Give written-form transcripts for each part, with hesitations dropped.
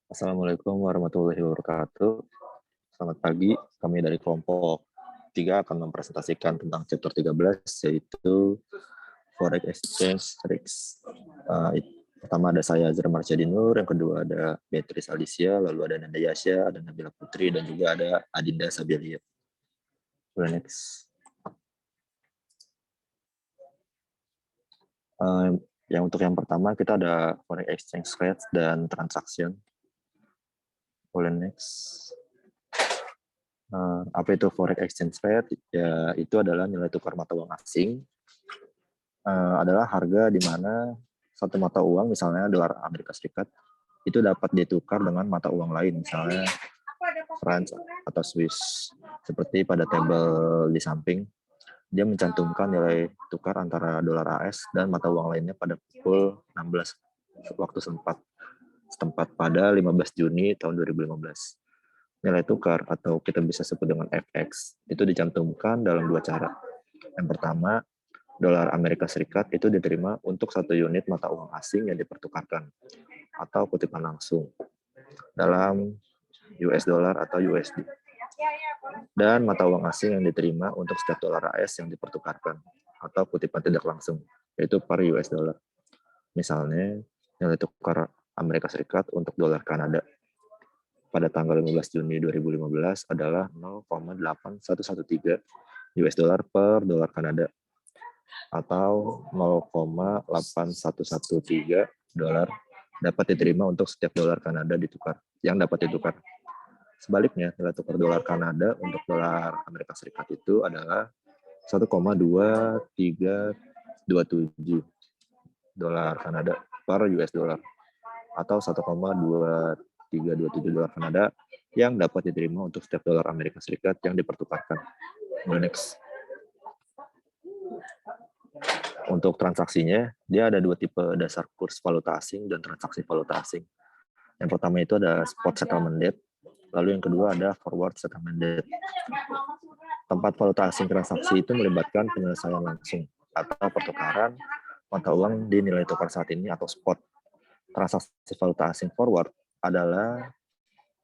Assalamualaikum warahmatullahi wabarakatuh. Selamat pagi, kami dari kelompok 3 akan mempresentasikan tentang chapter 13, yaitu Forex Exchange Risks. Pertama ada saya, Azra Marsyadinur, yang kedua ada Beatrice Alicia, lalu ada Nanda Yasya, ada Nabila Putri, dan juga ada Adinda Sabilia. Next. Yang untuk yang pertama, kita ada Forex Exchange Rates dan Transaction. Boleh next. Apa itu forex exchange rate? Ya, itu adalah nilai tukar mata uang asing. Adalah harga di mana satu mata uang, misalnya dolar Amerika Serikat, itu dapat ditukar dengan mata uang lain, misalnya France atau Swiss. Seperti pada tabel di samping, dia mencantumkan nilai tukar antara dolar AS dan mata uang lainnya pada pukul 16 waktu setempat pada 15 Juni tahun 2015. Nilai tukar atau kita bisa sebut dengan FX itu dicantumkan dalam dua cara. Yang pertama, dolar Amerika Serikat itu diterima untuk satu unit mata uang asing yang dipertukarkan atau kutipan langsung dalam US dollar atau USD. Dan mata uang asing yang diterima untuk setiap dolar AS yang dipertukarkan atau kutipan tidak langsung, yaitu per US dollar. Misalnya, nilai tukar Amerika Serikat untuk dolar Kanada pada tanggal 15 Juni 2015 adalah 0,8113 US dollar per dolar Kanada atau 0,8113 dolar dapat diterima untuk setiap dolar Kanada yang dapat ditukar. Sebaliknya, nilai tukar dolar Kanada untuk dolar Amerika Serikat itu adalah 1,2327 dolar Kanada per US dollar atau 1,2327 dolar Kanada yang dapat diterima untuk setiap dolar Amerika Serikat yang dipertukarkan. Next. Untuk transaksinya, dia ada dua tipe dasar kurs valuta asing dan transaksi valuta asing. Yang pertama itu ada spot settlement date, lalu yang kedua ada forward settlement date. Tempat valuta asing transaksi itu melibatkan penyelesaian langsung atau pertukaran mata uang di nilai tukar saat ini atau spot. Transaksi valuta asing forward adalah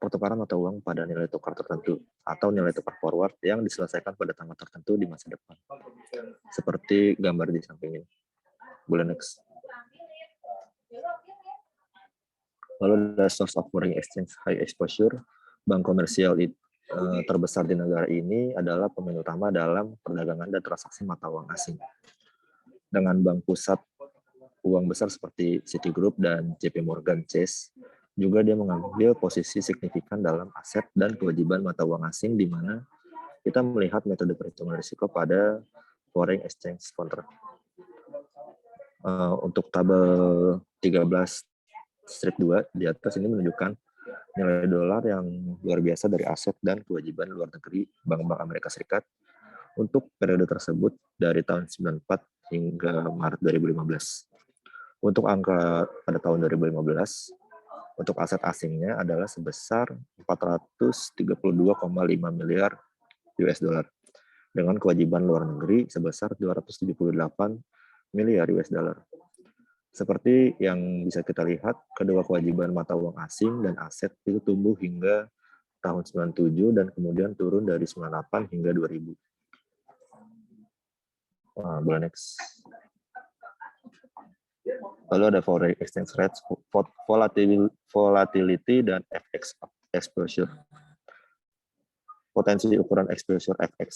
pertukaran mata uang pada nilai tukar tertentu atau nilai tukar forward yang diselesaikan pada tanggal tertentu di masa depan. Seperti gambar di samping ini. Boleh next. Lalu ada source of foreign exchange high exposure. Bank komersial terbesar di negara ini adalah pemain utama dalam perdagangan dan transaksi mata uang asing. Dengan bank pusat uang besar seperti Citigroup dan JP Morgan Chase, juga dia mengambil posisi signifikan dalam aset dan kewajiban mata uang asing, di mana kita melihat metode perhitungan risiko pada foreign exchange contract. Untuk tabel 13 strip 2 di atas ini menunjukkan nilai dolar yang luar biasa dari aset dan kewajiban luar negeri bank-bank Amerika Serikat untuk periode tersebut dari tahun 94 hingga Maret 2015. Untuk angka pada tahun 2015, untuk aset asingnya adalah sebesar 432,5 miliar US dollar dengan kewajiban luar negeri sebesar 278 miliar US dollar. Seperti yang bisa kita lihat, kedua kewajiban mata uang asing dan aset itu tumbuh hingga tahun 97 dan kemudian turun dari 98 hingga 2000. Boleh next. Lalu ada foreign exchange rates, volatility, dan FX exposure. Potensi ukuran exposure FX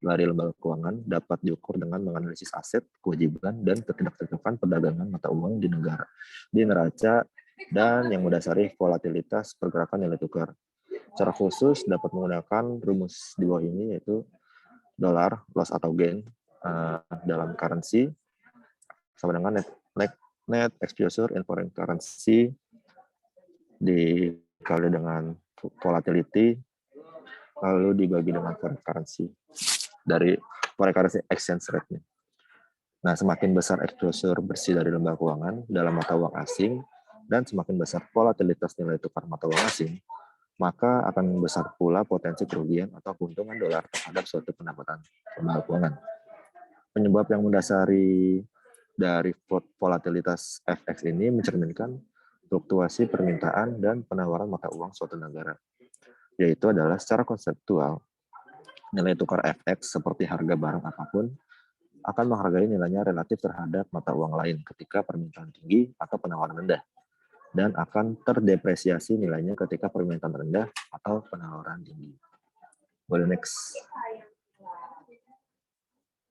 dari lembaga keuangan dapat diukur dengan menganalisis aset, kewajiban, dan ketidakcocokan perdagangan mata uang di neraca dan yang mendasari volatilitas pergerakan nilai tukar. Secara khusus dapat menggunakan rumus di bawah ini, yaitu dolar loss atau gain dalam currency sama dengan net exposure in foreign currency dikali dengan volatility lalu dibagi dengan foreign currency dari foreign currency exchange rate-nya. Nah, semakin besar exposure bersih dari lembaga keuangan dalam mata uang asing dan semakin besar volatilitas nilai tukar mata uang asing, maka akan besar pula potensi kerugian atau keuntungan dolar terhadap suatu pendapatan lembaga keuangan. Penyebab yang mendasari dari volatilitas FX ini mencerminkan fluktuasi permintaan dan penawaran mata uang suatu negara, yaitu adalah secara konseptual, nilai tukar FX seperti harga barang apapun akan menghargai nilainya relatif terhadap mata uang lain ketika permintaan tinggi atau penawaran rendah, dan akan terdepresiasi nilainya ketika permintaan rendah atau penawaran tinggi. Boleh next.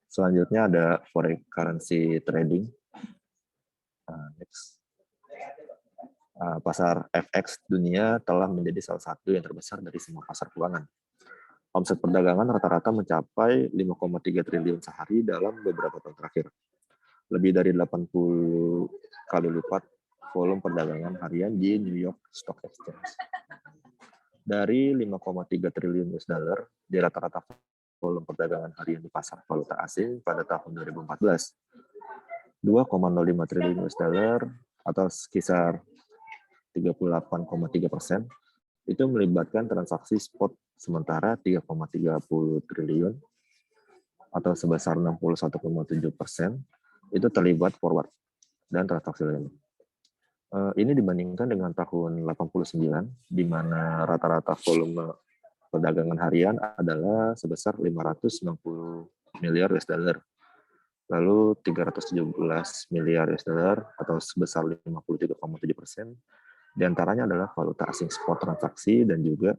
Selanjutnya ada foreign currency trading. Next. Pasar FX dunia telah menjadi salah satu yang terbesar dari semua pasar keuangan. Omset perdagangan rata-rata mencapai 5,3 triliun sehari dalam beberapa tahun terakhir. Lebih dari 80 kali lipat volume perdagangan harian di New York Stock Exchange. Dari 5,3 triliun US dollar di rata-rata volume perdagangan harian di pasar valuta asing pada tahun 2014, 2,05 triliun US dollar atau sekitar 38,3% itu melibatkan transaksi spot, sementara 3,30 triliun atau sebesar 61,7% itu terlibat forward dan transaksi lain. Ini dibandingkan dengan tahun 89, di mana rata-rata volume perdagangan harian adalah sebesar 590 miliar US dollar. Lalu 317 miliar US dollar atau sebesar 53,7%. Di antaranya adalah valuta asing spot transaksi dan juga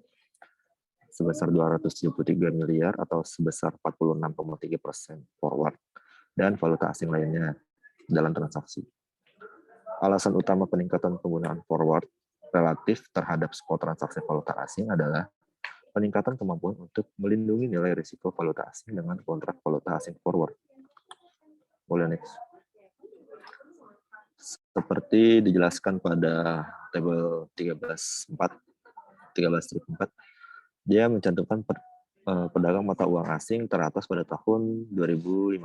sebesar 273 miliar atau sebesar 46,3% forward dan valuta asing lainnya dalam transaksi. Alasan utama peningkatan penggunaan forward relatif terhadap spot transaksi valuta asing adalah peningkatan kemampuan untuk melindungi nilai risiko valuta asing dengan kontrak valuta asing forward. Boleh next. Seperti dijelaskan pada tabel 13.4, dia mencantumkan pedagang mata uang asing teratas pada tahun 2015.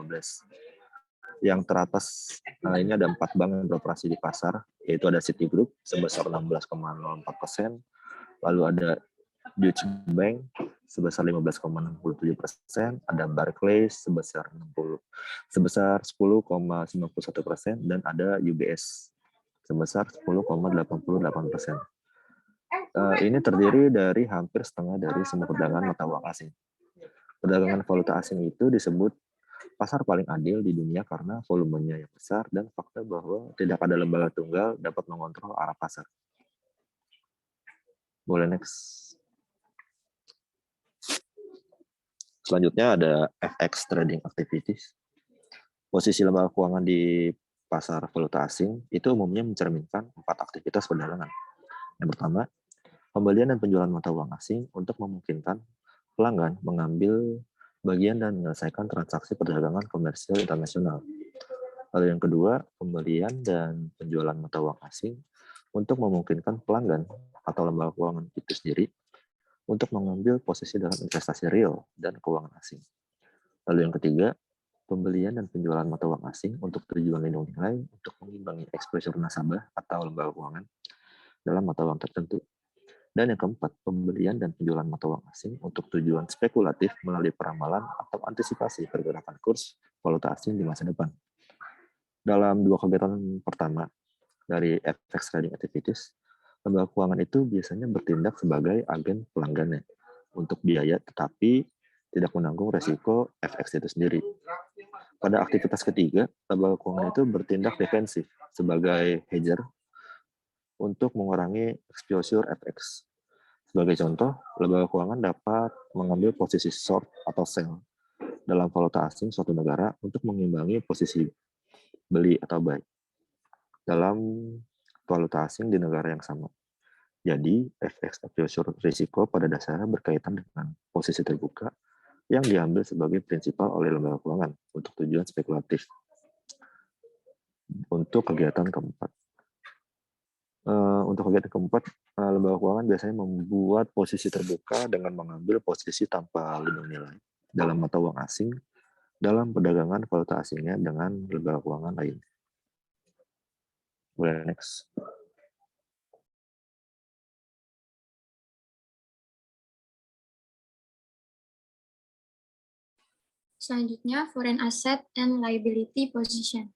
Yang teratas ini ada 4 bank yang beroperasi di pasar, yaitu ada Citigroup sebesar 16,04%, lalu ada Deutsche Bank sebesar 15,67%, ada Barclays sebesar 10,91%, dan ada UBS sebesar 10,88%. Ini terdiri dari hampir setengah dari semua perdagangan mata uang asing. Perdagangan valuta asing itu disebut pasar paling adil di dunia karena volumenya yang besar dan fakta bahwa tidak ada lembaga tunggal dapat mengontrol arah pasar. Boleh next. Selanjutnya ada FX trading activities. Posisi lembaga keuangan di pasar valuta asing itu umumnya mencerminkan 4 aktivitas perdagangan. Yang pertama, pembelian dan penjualan mata uang asing untuk memungkinkan pelanggan mengambil bagian dan menyelesaikan transaksi perdagangan komersial internasional. Lalu yang kedua, pembelian dan penjualan mata uang asing untuk memungkinkan pelanggan atau lembaga keuangan itu sendiri untuk mengambil posisi dalam investasi real dan keuangan asing. Lalu yang ketiga, pembelian dan penjualan mata uang asing untuk tujuan lindung nilai untuk mengimbangi eksposur nasabah atau lembaga keuangan dalam mata uang tertentu. Dan yang keempat, pembelian dan penjualan mata uang asing untuk tujuan spekulatif melalui peramalan atau antisipasi pergerakan kurs valuta asing di masa depan. Dalam 2 kegiatan pertama dari FX trading activities, lembaga keuangan itu biasanya bertindak sebagai agen pelanggannya untuk biaya tetapi tidak menanggung resiko FX itu sendiri. Pada aktivitas ketiga, lembaga keuangan itu bertindak defensif sebagai hedger untuk mengurangi exposure FX. Sebagai contoh, lembaga keuangan dapat mengambil posisi short atau sell dalam valuta asing suatu negara untuk mengimbangi posisi beli atau buy dalam valuta asing di negara yang sama. Jadi, FX exposure risiko pada dasarnya berkaitan dengan posisi terbuka yang diambil sebagai prinsipal oleh lembaga keuangan untuk tujuan spekulatif. Untuk kegiatan keempat, lembaga keuangan biasanya membuat posisi terbuka dengan mengambil posisi tanpa lindung nilai dalam mata uang asing dalam perdagangan valuta asingnya dengan lembaga keuangan lain. Boleh next. Selanjutnya, foreign asset and liability position.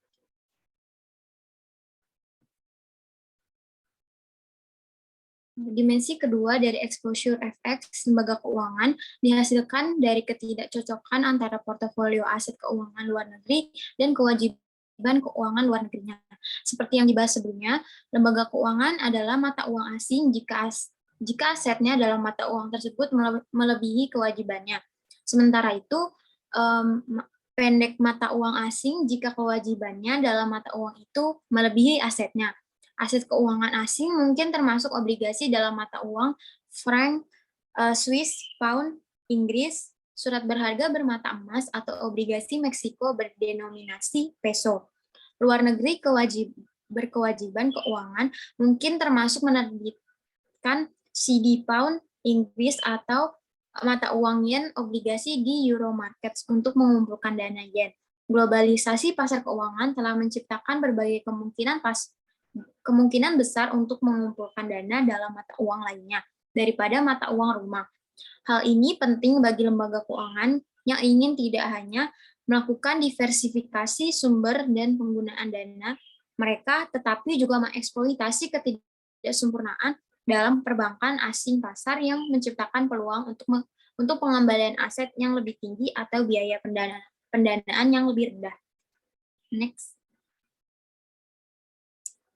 Dimensi kedua dari exposure FX lembaga keuangan dihasilkan dari ketidakcocokan antara portofolio aset keuangan luar negeri dan kewajiban keuangan luar negerinya. Seperti yang dibahas sebelumnya, lembaga keuangan adalah mata uang asing jika asetnya dalam mata uang tersebut melebihi kewajibannya. Sementara itu, pendek mata uang asing jika kewajibannya dalam mata uang itu melebihi asetnya. Aset keuangan asing mungkin termasuk obligasi dalam mata uang franc, Swiss, pound, Inggris, surat berharga bermata emas, atau obligasi Meksiko berdenominasi peso. Luar negeri berkewajiban keuangan mungkin termasuk menerbitkan CD pound Inggris atau mata uang yen obligasi di euro markets untuk mengumpulkan dana yen. Globalisasi pasar keuangan telah menciptakan berbagai kemungkinan besar untuk mengumpulkan dana dalam mata uang lainnya daripada mata uang rumah. Hal ini penting bagi lembaga keuangan yang ingin tidak hanya melakukan diversifikasi sumber dan penggunaan dana mereka, tetapi juga mengeksploitasi ketidaksempurnaan dalam perbankan asing pasar yang menciptakan peluang untuk pengembalian aset yang lebih tinggi atau biaya pendanaan yang lebih rendah. Next.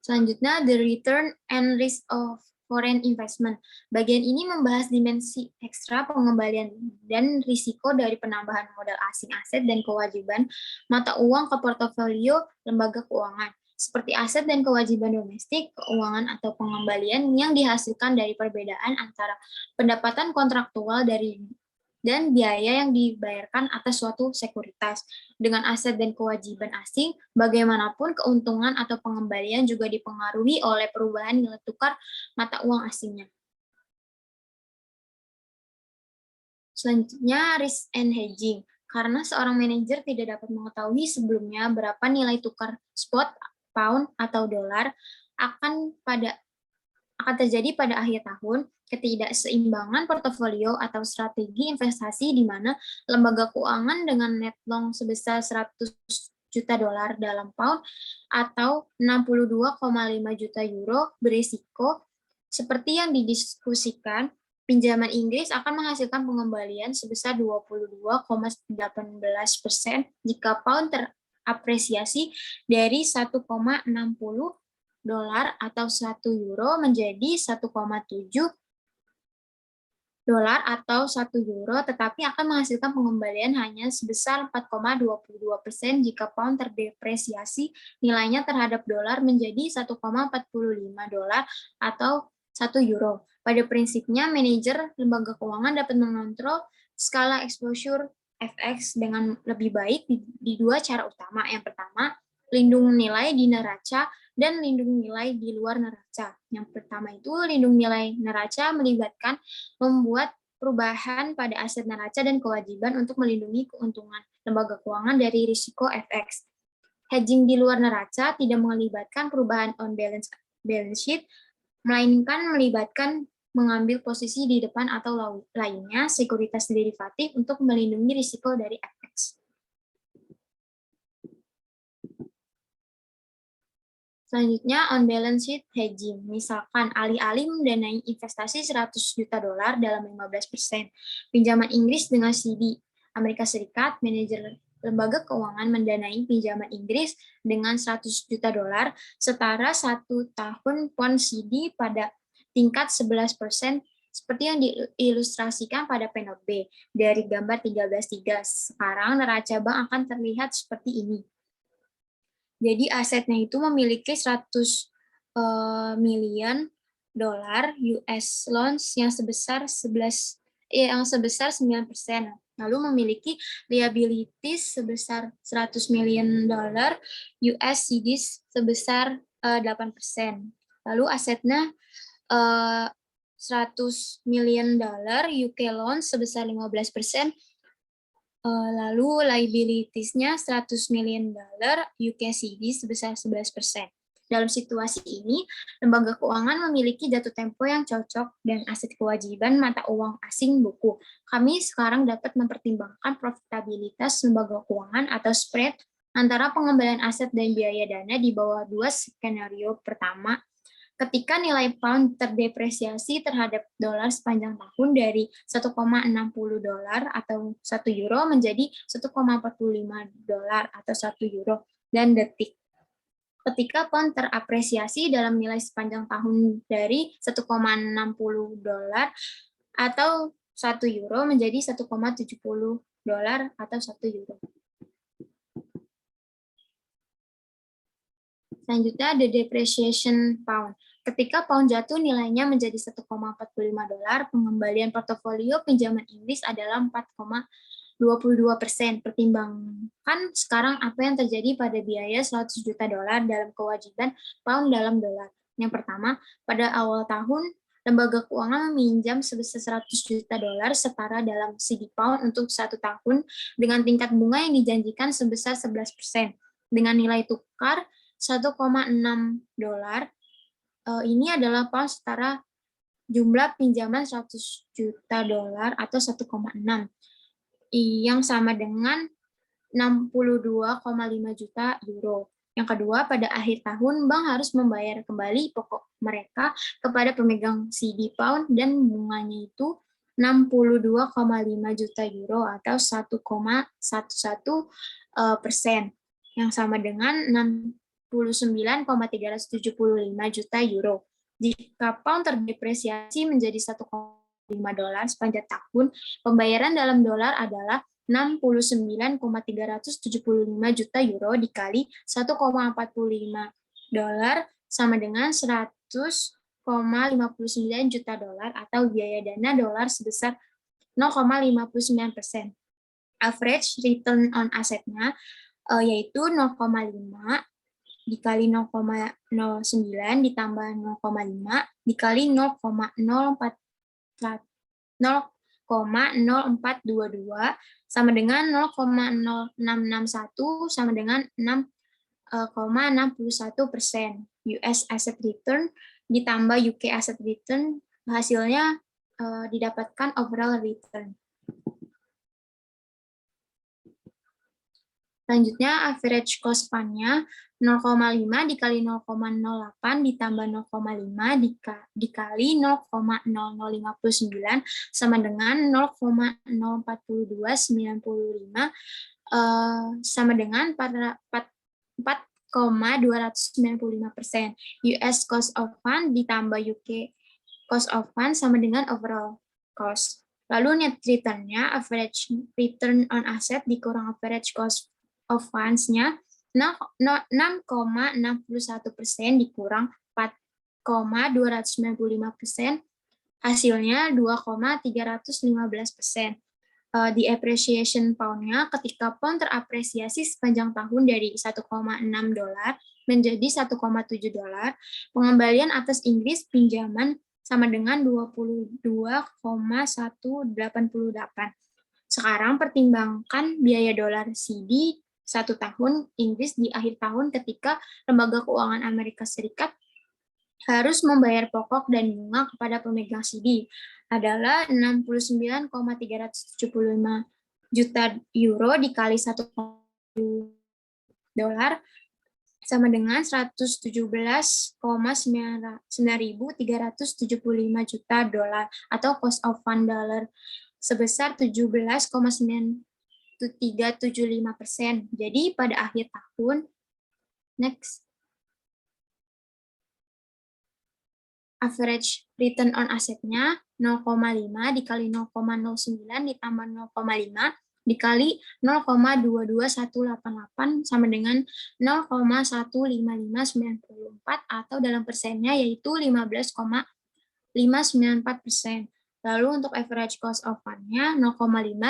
Selanjutnya, the return and risk of foreign investment. Bagian ini membahas dimensi ekstra pengembalian dan risiko dari penambahan modal asing aset dan kewajiban mata uang ke portofolio lembaga keuangan, seperti aset dan kewajiban domestik, keuangan atau pengembalian yang dihasilkan dari perbedaan antara pendapatan kontraktual dan biaya yang dibayarkan atas suatu sekuritas. Dengan aset dan kewajiban asing, bagaimanapun keuntungan atau pengembalian juga dipengaruhi oleh perubahan nilai tukar mata uang asingnya. Selanjutnya, risk and hedging. Karena seorang manajer tidak dapat mengetahui sebelumnya berapa nilai tukar spot, pound, atau dolar akan terjadi pada akhir tahun, ketidakseimbangan portofolio atau strategi investasi di mana lembaga keuangan dengan net long sebesar 100 juta dolar dalam pound atau 62,5 juta euro berisiko, seperti yang didiskusikan, pinjaman Inggris akan menghasilkan pengembalian sebesar 22,18% jika pound terapresiasi dari 1,60 dolar atau 1 euro menjadi 1,7 dolar atau 1 euro, tetapi akan menghasilkan pengembalian hanya sebesar 4,22% jika pound terdepresiasi nilainya terhadap dolar menjadi 1,45 dolar atau 1 euro. Pada prinsipnya, manajer lembaga keuangan dapat mengontrol skala exposure FX dengan lebih baik di dua cara utama. Yang pertama, lindung nilai di neraca dan lindung nilai di luar neraca. Yang pertama itu lindung nilai neraca melibatkan membuat perubahan pada aset neraca dan kewajiban untuk melindungi keuntungan lembaga keuangan dari risiko FX. Hedging di luar neraca tidak melibatkan perubahan on balance sheet, melainkan melibatkan mengambil posisi di depan atau lainnya sekuritas derivatif untuk melindungi risiko dari FX. Selanjutnya, on balance sheet hedging. Misalkan alih-alih mendanai investasi 100 juta dolar dalam 15% pinjaman Inggris dengan CD Amerika Serikat, manajer lembaga keuangan mendanai pinjaman Inggris dengan 100 juta dolar setara 1 tahun pond CD pada tingkat 11%, seperti yang diilustrasikan pada penot B dari gambar 13.3. Sekarang neraca bank akan terlihat seperti ini. Jadi asetnya itu memiliki 100 million dolar US loans yang sebesar 9%, lalu memiliki liabilities sebesar 100 million dolar US CDs sebesar 8%. Lalu asetnya 100 million dolar UK loans sebesar 15%. Lalu liabilities-nya 100 million dolar UK CD sebesar 11%. Dalam situasi ini, lembaga keuangan memiliki jatuh tempo yang cocok dan aset kewajiban mata uang asing buku. Kami sekarang dapat mempertimbangkan profitabilitas lembaga keuangan atau spread antara pengembalian aset dan biaya dana di bawah dua skenario. Pertama, ketika nilai pound terdepresiasi terhadap dolar sepanjang tahun dari 1,60 dolar atau 1 euro menjadi 1,45 dolar atau 1 euro, dan detik. Ketika pound terapresiasi dalam nilai sepanjang tahun dari 1,60 dolar atau 1 euro menjadi 1,70 dolar atau 1 euro. Selanjutnya ada depreciation pound. Ketika pound jatuh nilainya menjadi 1,45 dolar, pengembalian portofolio pinjaman Inggris adalah 4,22%. Pertimbangkan sekarang apa yang terjadi pada biaya 100 juta dolar dalam kewajiban pound dalam dolar. Yang pertama, pada awal tahun, lembaga keuangan meminjam sebesar 100 juta dolar setara dalam CD pound untuk 1 tahun dengan tingkat bunga yang dijanjikan sebesar 11%. Dengan nilai tukar 1,6 dolar, ini adalah pound setara jumlah pinjaman 100 juta dolar atau 1,6, yang sama dengan 62,5 juta euro. Yang kedua, pada akhir tahun, bank harus membayar kembali pokok mereka kepada pemegang CD pound dan bunganya itu 62,5 juta euro atau 1,11%, yang sama dengan 69,375 juta euro. Jika pound terdepresiasi menjadi 1,5 dolar sepanjang tahun, pembayaran dalam dolar adalah 69,375 juta euro dikali 1,45 dolar sama dengan 100,59 juta dolar atau biaya dana dolar sebesar 0,59%. Average return on asset-nya yaitu 0,5 dikali 0,09 ditambah 0,5 dikali 0,0422 sama dengan 0,0661 sama dengan 6,61%. US asset return ditambah UK asset return, hasilnya didapatkan overall return. Selanjutnya, average cost fund-nya 0,5 dikali 0,08 ditambah 0,5 dikali 0,0059 sama dengan 0,04295 sama dengan 4,295%. US cost of fund ditambah UK cost of fund sama dengan overall cost. Lalu net return-nya, average return on asset dikurang average cost of funds-nya 6,61% dikurang 4,295%, hasilnya 2,315%. Di appreciation pound-nya, ketika pound terapresiasi sepanjang tahun dari 1,6 dolar menjadi 1,7 dolar, pengembalian atas Inggris pinjaman sama dengan 22,188. Sekarang pertimbangkan biaya dolar CD 1 tahun Inggris di akhir tahun ketika lembaga keuangan Amerika Serikat harus membayar pokok dan bunga kepada pemegang CD adalah 69,375 juta euro dikali 1 dolar sama dengan 117,9375 juta dolar atau cost of fund dollar sebesar 17,9375%. Jadi pada akhir tahun, next, average return on asset-nya 0,5 dikali 0,09 ditambah 0,5 dikali 0,22188 sama dengan 0,15594 atau dalam persennya yaitu 15,594%. Lalu untuk average cost of fund-nya 0,5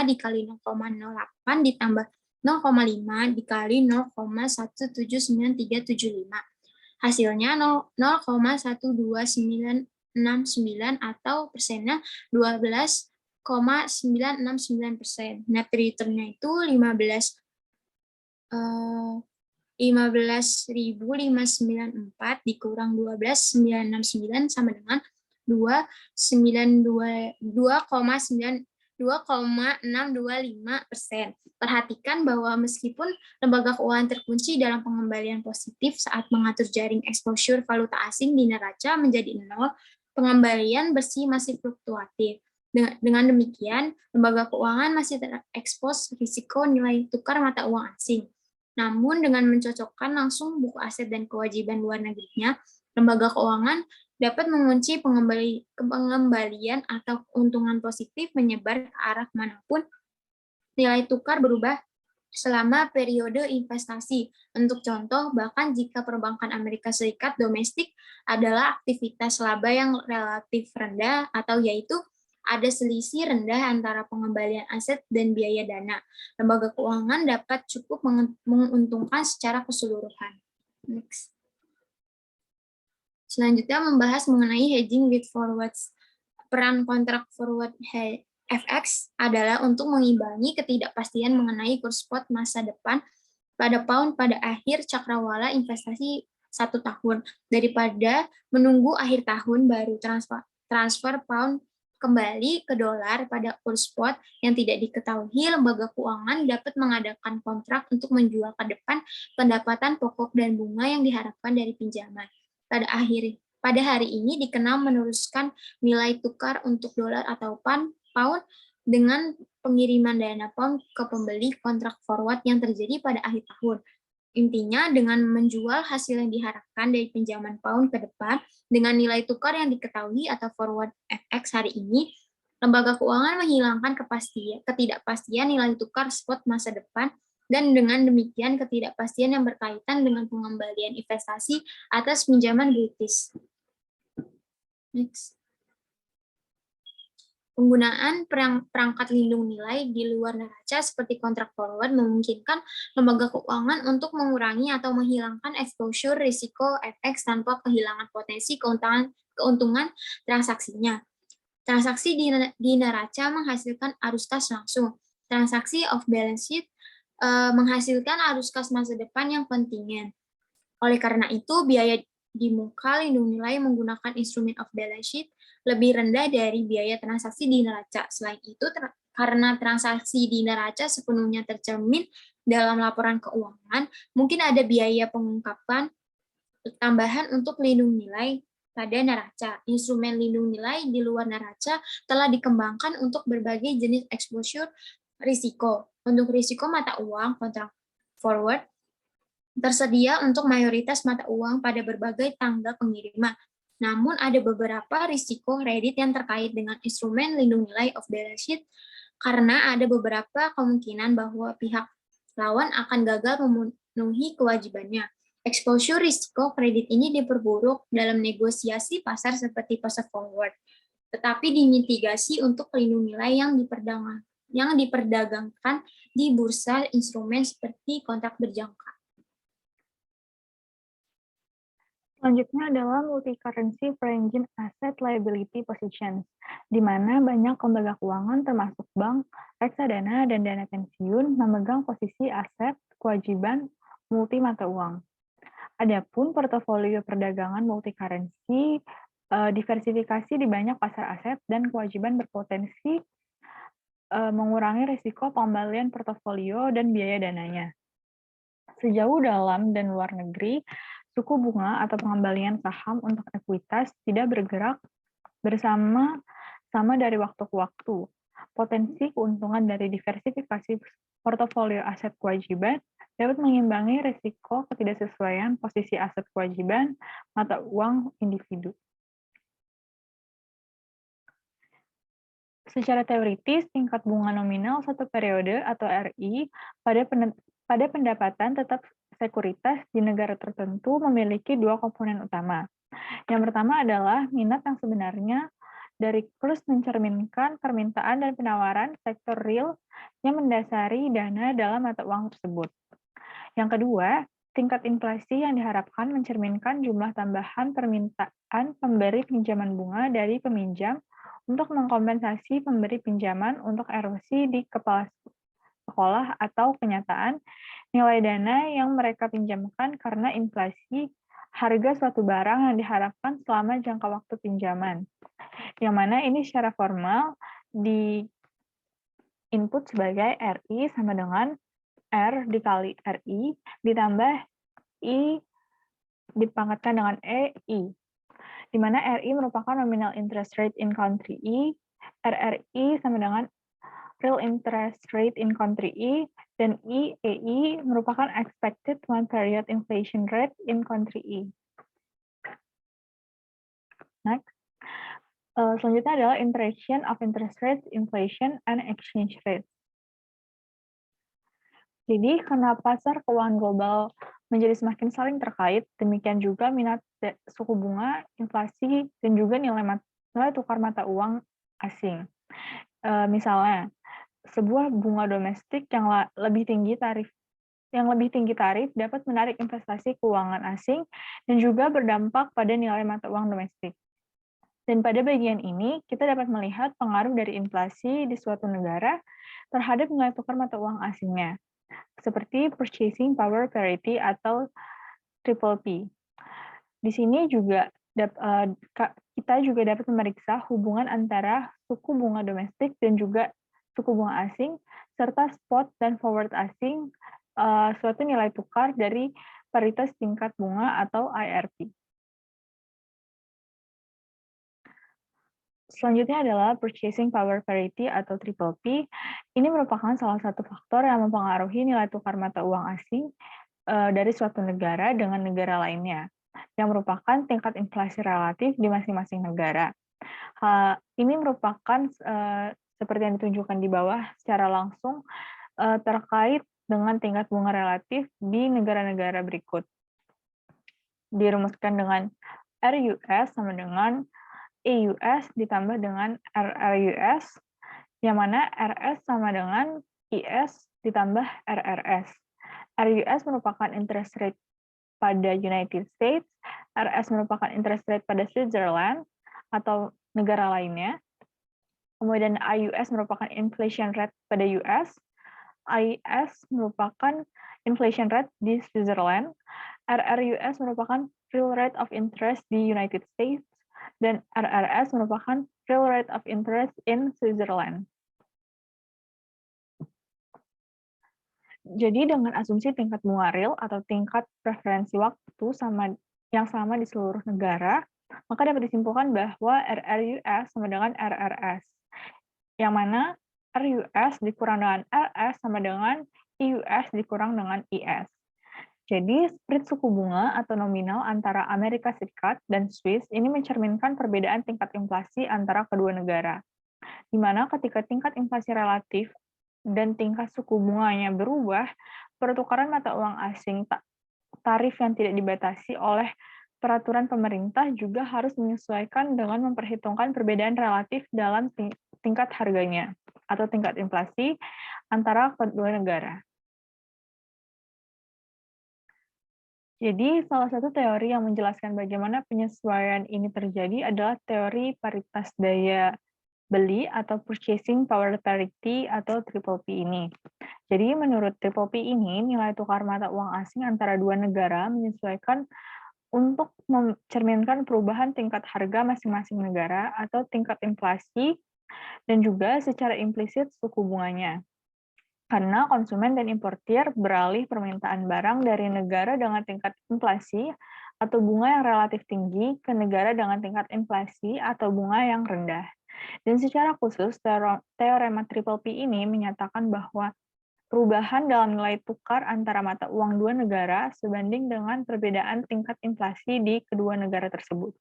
dikali 0,08 ditambah 0,5 dikali 0,179375. Hasilnya 0,12969 atau persennya 12,969%. Net return-nya itu 15.594 dikurang 12.969 sama dengan 2,924%. 2,625%. Perhatikan bahwa meskipun lembaga keuangan terkunci dalam pengembalian positif saat mengatur jaring exposure valuta asing di neraca menjadi nol, pengembalian bersih masih fluktuatif. Dengan demikian, lembaga keuangan masih terekspos risiko nilai tukar mata uang asing. Namun dengan mencocokkan langsung buku aset dan kewajiban luar negerinya, lembaga keuangan dapat mengunci pengembalian atau keuntungan positif menyebar ke arah manapun nilai tukar berubah selama periode investasi. Untuk contoh, bahkan jika perbankan Amerika Serikat domestik adalah aktivitas laba yang relatif rendah atau yaitu ada selisih rendah antara pengembalian aset dan biaya dana, lembaga keuangan dapat cukup menguntungkan secara keseluruhan. Next. Selanjutnya membahas mengenai hedging with forwards. Peran kontrak forward FX adalah untuk mengimbangi ketidakpastian mengenai kurs spot masa depan pada pound pada akhir cakrawala investasi 1 tahun, daripada menunggu akhir tahun baru transfer pound kembali ke dolar pada kurs spot yang tidak diketahui. Lembaga keuangan dapat mengadakan kontrak untuk menjual ke depan pendapatan pokok dan bunga yang diharapkan dari pinjaman. Pada hari ini dikenal meneruskan nilai tukar untuk dolar atau pound dengan pengiriman dana pound ke pembeli kontrak forward yang terjadi pada akhir tahun. Intinya, dengan menjual hasil yang diharapkan dari pinjaman pound ke depan dengan nilai tukar yang diketahui atau forward FX hari ini, lembaga keuangan menghilangkan ketidakpastian nilai tukar spot masa depan, dan dengan demikian ketidakpastian yang berkaitan dengan pengembalian investasi atas pinjaman British. Next. Penggunaan perangkat lindung nilai di luar neraca seperti kontrak forward memungkinkan lembaga keuangan untuk mengurangi atau menghilangkan exposure risiko FX tanpa kehilangan potensi keuntungan transaksinya. Transaksi di neraca menghasilkan arus kas langsung. Transaksi off balance sheet menghasilkan arus kas masa depan yang kontingen. Oleh karena itu, biaya di muka lindung nilai menggunakan instrumen off balance sheet lebih rendah dari biaya transaksi di neraca. Selain itu, karena transaksi di neraca sepenuhnya tercermin dalam laporan keuangan, mungkin ada biaya pengungkapan tambahan untuk lindung nilai pada neraca. Instrumen lindung nilai di luar neraca telah dikembangkan untuk berbagai jenis exposure risiko. Untuk risiko mata uang, kontrak forward tersedia untuk mayoritas mata uang pada berbagai tanggal pengiriman. Namun ada beberapa risiko kredit yang terkait dengan instrumen lindung nilai off balance sheet karena ada beberapa kemungkinan bahwa pihak lawan akan gagal memenuhi kewajibannya. Exposure risiko kredit ini diperburuk dalam negosiasi pasar seperti pasar forward, tetapi dimitigasi untuk lindung nilai yang diperdagangkan di bursa instrumen seperti kontrak berjangka. Selanjutnya adalah multi-currency ranging asset liability positions, di mana banyak lembaga keuangan termasuk bank, reksadana, dan dana pensiun memegang posisi aset kewajiban multi mata uang. Adapun portofolio perdagangan multi-currency diversifikasi di banyak pasar aset dan kewajiban berpotensi mengurangi risiko pengembalian portofolio dan biaya dananya. Sejauh dalam dan luar negeri, suku bunga atau pengembalian saham untuk ekuitas tidak bergerak bersama-sama dari waktu ke waktu. Potensi keuntungan dari diversifikasi portofolio aset kewajiban dapat mengimbangi risiko ketidaksesuaian posisi aset kewajiban mata uang individu. Secara teoritis, tingkat bunga nominal satu periode atau RI pada pendapatan tetap sekuritas di negara tertentu memiliki dua komponen utama. Yang pertama adalah minat yang sebenarnya dari kurs mencerminkan permintaan dan penawaran sektor real yang mendasari dana dalam mata uang tersebut. Yang kedua, tingkat inflasi yang diharapkan mencerminkan jumlah tambahan permintaan pemberi pinjaman bunga dari peminjam untuk mengkompensasi pemberi pinjaman untuk erosi di kepala sekolah atau kenyataan nilai dana yang mereka pinjamkan karena inflasi harga suatu barang yang diharapkan selama jangka waktu pinjaman. Yang mana ini secara formal input sebagai RI sama dengan R dikali RI ditambah I dipangkatkan dengan EI, di mana RI merupakan nominal interest rate in country E, RRI sama dengan real interest rate in country E, dan EI merupakan expected one period inflation rate in country E. Next. Selanjutnya adalah interaction of interest rates, inflation, and exchange rates. Jadi, karena pasar keuangan global menjadi semakin saling terkait, demikian juga minat suku bunga, inflasi, dan juga nilai tukar mata uang asing. Misalnya, sebuah bunga domestik yang lebih tinggi tarif dapat menarik investasi keuangan asing dan juga berdampak pada nilai mata uang domestik. Dan pada bagian ini, kita dapat melihat pengaruh dari inflasi di suatu negara terhadap nilai tukar mata uang asingnya, seperti purchasing power parity atau triple P. Di sini juga kita juga dapat memeriksa hubungan antara suku bunga domestik dan juga suku bunga asing, serta spot dan forward asing, suatu nilai tukar dari paritas tingkat bunga atau IRP. Selanjutnya adalah purchasing power parity atau triple P. Ini merupakan salah satu faktor yang mempengaruhi nilai tukar mata uang asing dari suatu negara dengan negara lainnya, yang merupakan tingkat inflasi relatif di masing-masing negara. Ini merupakan seperti yang ditunjukkan di bawah secara langsung terkait dengan tingkat bunga relatif di negara-negara berikut. Dirumuskan dengan RUS sama dengan EUS ditambah dengan RRUS, yang mana RS sama dengan IS ditambah RRS. RUS merupakan interest rate pada United States, RS merupakan interest rate pada Switzerland atau negara lainnya, kemudian IUS merupakan inflation rate pada US, IS merupakan inflation rate di Switzerland, RRUS merupakan real rate of interest di United States, dan RRS merupakan real rate of interest in Switzerland. Jadi dengan asumsi tingkat bunga real atau tingkat preferensi waktu yang sama di seluruh negara, maka dapat disimpulkan bahwa RRUS sama dengan RRS, yang mana RUS dikurang dengan RS sama dengan IUS dikurang dengan IS. Jadi, spread suku bunga atau nominal antara Amerika Serikat dan Swiss ini mencerminkan perbedaan tingkat inflasi antara kedua negara, di mana ketika tingkat inflasi relatif dan tingkat suku bunganya berubah, pertukaran mata uang asing tarif yang tidak dibatasi oleh peraturan pemerintah juga harus menyesuaikan dengan memperhitungkan perbedaan relatif dalam tingkat harganya atau tingkat inflasi antara kedua negara. Jadi, salah satu teori yang menjelaskan bagaimana penyesuaian ini terjadi adalah teori paritas daya beli atau purchasing power parity atau triple P ini. Jadi, menurut triple P ini, nilai tukar mata uang asing antara dua negara menyesuaikan untuk mencerminkan perubahan tingkat harga masing-masing negara atau tingkat inflasi dan juga secara implisit suku bunganya. Karena konsumen dan importir beralih permintaan barang dari negara dengan tingkat inflasi atau bunga yang relatif tinggi ke negara dengan tingkat inflasi atau bunga yang rendah. Dan secara khusus, teorema triple P ini menyatakan bahwa perubahan dalam nilai tukar antara mata uang dua negara sebanding dengan perbedaan tingkat inflasi di kedua negara tersebut.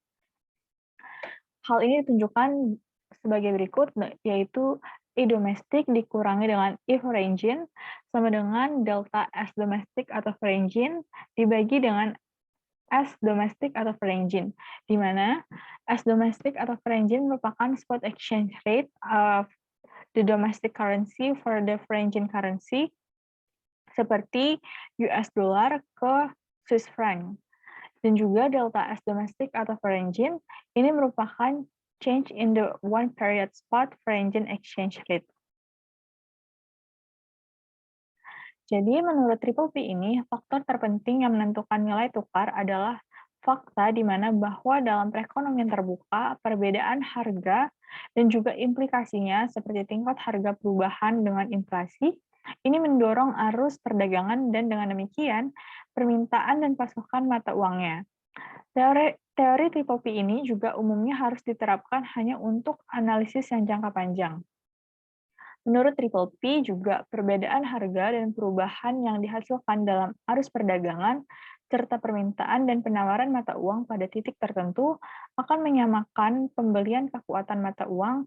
Hal ini ditunjukkan sebagai berikut, yaitu I domestik dikurangi dengan I foreign sama dengan delta S domestik atau foreign dibagi dengan S domestik atau foreign, di mana S domestik atau foreign merupakan spot exchange rate of the domestic currency for the foreign currency, seperti US dollar ke Swiss franc. Dan juga delta S domestik atau foreign ini merupakan change in the one period spot foreign exchange rate. Jadi menurut triple P ini, faktor terpenting yang menentukan nilai tukar adalah fakta di mana bahwa dalam perekonomian terbuka, perbedaan harga dan juga implikasinya seperti tingkat harga perubahan dengan inflasi, ini mendorong arus perdagangan dan dengan demikian permintaan dan pasokan mata uangnya. Teori Triple P ini juga umumnya harus diterapkan hanya untuk analisis yang jangka panjang. Menurut Triple P juga perbedaan harga dan perubahan yang dihasilkan dalam arus perdagangan serta permintaan dan penawaran mata uang pada titik tertentu akan menyamakan pembelian kekuatan mata uang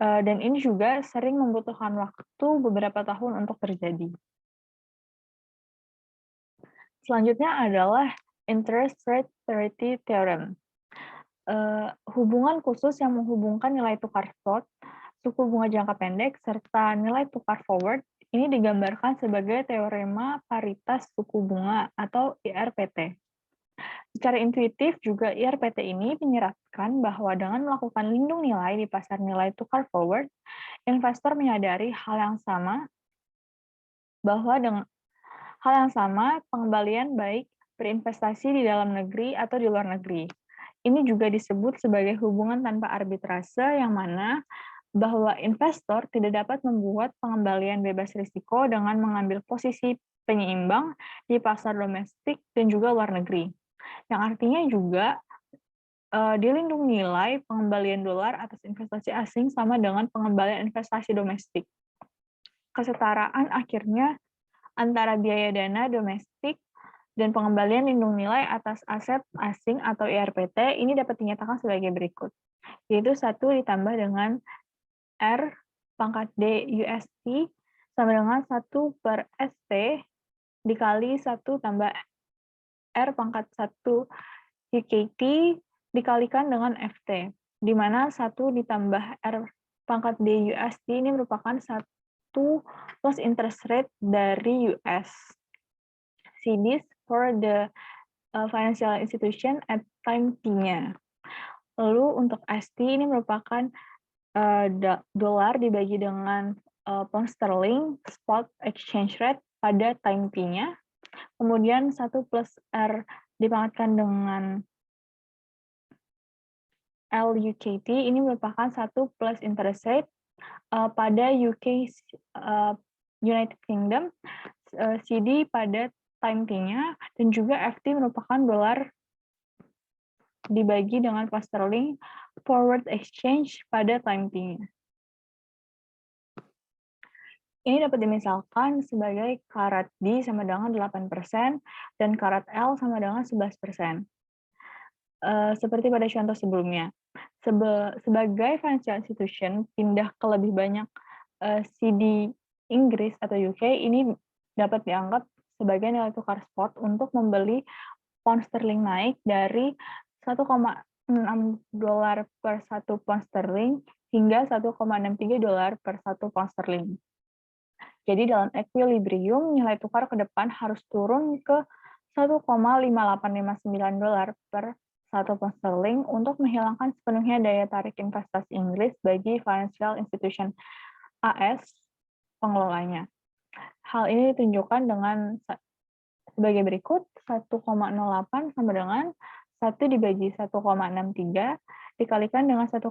dan ini juga sering membutuhkan waktu beberapa tahun untuk terjadi. Selanjutnya adalah interest rate parity theorem. Hubungan khusus yang menghubungkan nilai tukar spot, suku bunga jangka pendek, serta nilai tukar forward ini digambarkan sebagai teorema paritas suku bunga atau IRPT. Secara intuitif juga IRPT ini menyeratkan bahwa dengan melakukan lindung nilai di pasar nilai tukar forward, investor menyadari hal yang sama pengembalian baik berinvestasi di dalam negeri atau di luar negeri. Ini juga disebut sebagai hubungan tanpa arbitrase yang mana bahwa investor tidak dapat membuat pengembalian bebas risiko dengan mengambil posisi penyeimbang di pasar domestik dan juga luar negeri. Yang artinya juga dilindung nilai pengembalian dolar atas investasi asing sama dengan pengembalian investasi domestik. Kesetaraan akhirnya antara biaya dana domestik dan pengembalian lindung nilai atas aset asing atau IRPT ini dapat dinyatakan sebagai berikut, yaitu 1 ditambah dengan R pangkat D UST sama dengan 1 per ST dikali 1 tambah R pangkat 1 UKT dikalikan dengan FT, di mana 1 ditambah R pangkat D UST ini merupakan 1 plus interest rate dari US. See this for the financial institution at time T-nya. Lalu untuk ST ini merupakan dolar dibagi dengan pound sterling spot exchange rate pada time T-nya. Kemudian 1 plus R dipangkatkan dengan LUKT ini merupakan 1 plus interest rate pada UK United Kingdom, CD pada time T-nya, dan juga FT merupakan dolar dibagi dengan pound sterling forward exchange pada time T-nya. Ini dapat dimisalkan sebagai karat D sama dengan 8% dan karat L sama dengan 11%. Seperti pada contoh sebelumnya. Sebagai financial institution pindah ke lebih banyak CD Inggris atau UK, ini dapat dianggap sebagai nilai tukar spot untuk membeli pound sterling naik dari 1,6 dolar per 1 pound sterling hingga 1,63 dolar per 1 pound sterling. Jadi dalam equilibrium, nilai tukar ke depan harus turun ke 1,5859 dolar per 1 pound sterling untuk menghilangkan sepenuhnya daya tarik investasi Inggris bagi financial institution AS pengelolanya. Hal ini ditunjukkan dengan sebagai berikut, 1,08 sama dengan 1 dibagi 1,63 dikalikan dengan 1,11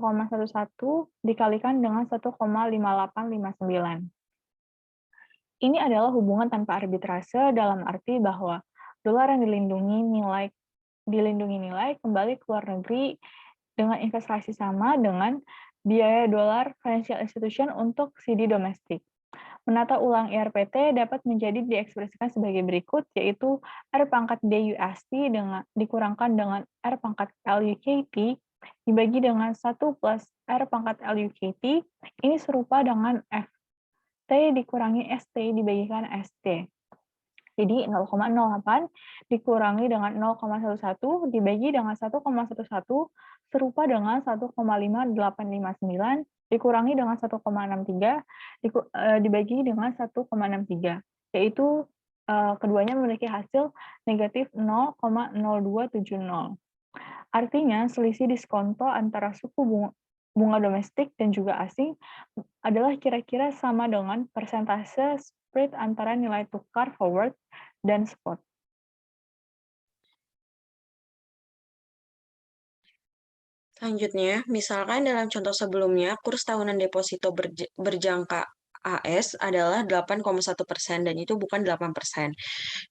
dikalikan dengan 1,5859. Ini adalah hubungan tanpa arbitrase dalam arti bahwa dolar yang dilindungi nilai kembali ke luar negeri dengan investasi sama dengan biaya dolar financial institution untuk CD domestik. Menata ulang IRPT dapat menjadi diekspresikan sebagai berikut, yaitu R pangkat D UST dikurangkan dengan R pangkat L UKT dibagi dengan 1 plus R pangkat L UKT, ini serupa dengan FT dikurangi ST dibagikan ST. Jadi 0,08 dikurangi dengan 0,11 dibagi dengan 1,11 serupa dengan 1,5859 dikurangi dengan 1,63 dibagi dengan 1,63, yaitu keduanya memiliki hasil negatif 0,0270. Artinya selisih diskonto antara suku bunga domestik dan juga asing adalah kira-kira sama dengan persentase spread antara nilai tukar forward dan spot. Selanjutnya, misalkan dalam contoh sebelumnya, kurs tahunan deposito berjangka AS adalah 8,1% dan itu bukan 8%.